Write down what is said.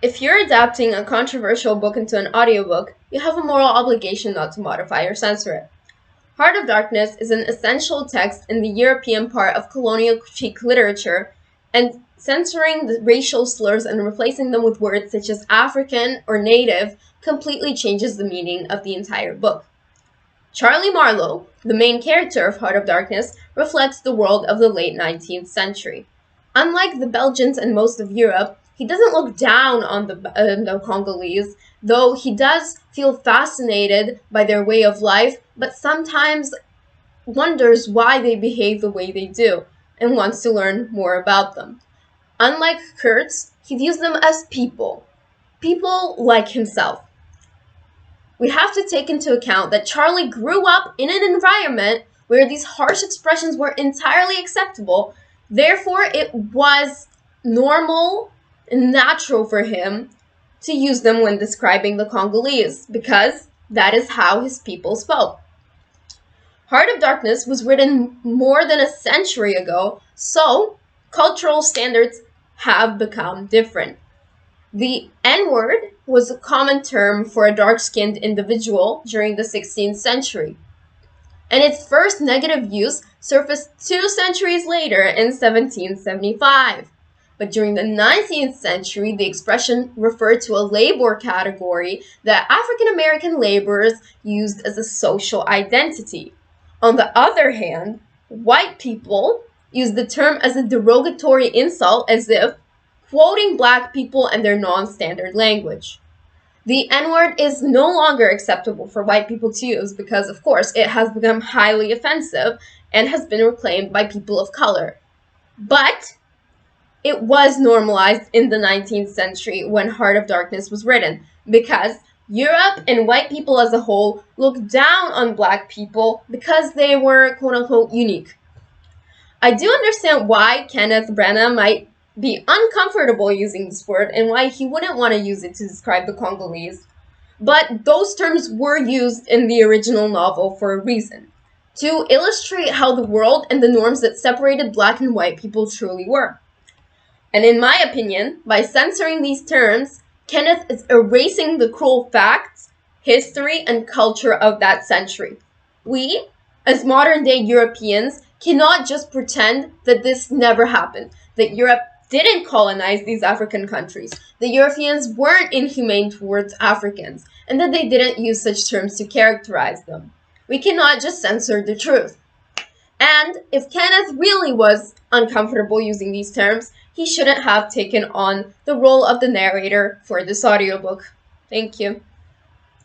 If you're adapting a controversial book into an audiobook, you have a moral obligation not to modify or censor it. Heart of Darkness is an essential text in the European part of colonial critique literature, and censoring the racial slurs and replacing them with words such as African or Native completely changes the meaning of the entire book. Charlie Marlowe, the main character of Heart of Darkness, reflects the world of the late 19th century. Unlike the Belgians and most of Europe, he doesn't look down on the Congolese, though he does feel fascinated by their way of life, but sometimes wonders why they behave the way they do, and wants to learn more about them. Unlike Kurtz, he views them as people like himself. We have to take into account that Charlie grew up in an environment where these harsh expressions were entirely acceptable. Therefore, it was normal and natural for him to use them when describing the Congolese, because that is how his people spoke. Heart of Darkness was written more than a century ago, so cultural standards have become different. The N-word was a common term for a dark-skinned individual during the 16th century, and its first negative use surfaced 2 centuries later in 1775. But during the 19th century, the expression referred to a labor category that African American laborers used as a social identity. On the other hand, white people used the term as a derogatory insult, as if quoting black people and their non-standard language. The N-word is no longer acceptable for white people to use because, of course, it has become highly offensive and has been reclaimed by people of color. But it was normalized in the 19th century when Heart of Darkness was written, because Europe and white people as a whole looked down on black people because they were quote-unquote unique. I do understand why Kenneth Branagh might be uncomfortable using this word and why he wouldn't want to use it to describe the Congolese, but those terms were used in the original novel for a reason, to illustrate how the world and the norms that separated black and white people truly were. And in my opinion, by censoring these terms, Kenneth is erasing the cruel facts, history, and culture of that century. We, as modern-day Europeans, cannot just pretend that this never happened, that Europe didn't colonize these African countries, that Europeans weren't inhumane towards Africans, and that they didn't use such terms to characterize them. We cannot just censor the truth. And if Kenneth really was uncomfortable using these terms, he shouldn't have taken on the role of the narrator for this audiobook. Thank you.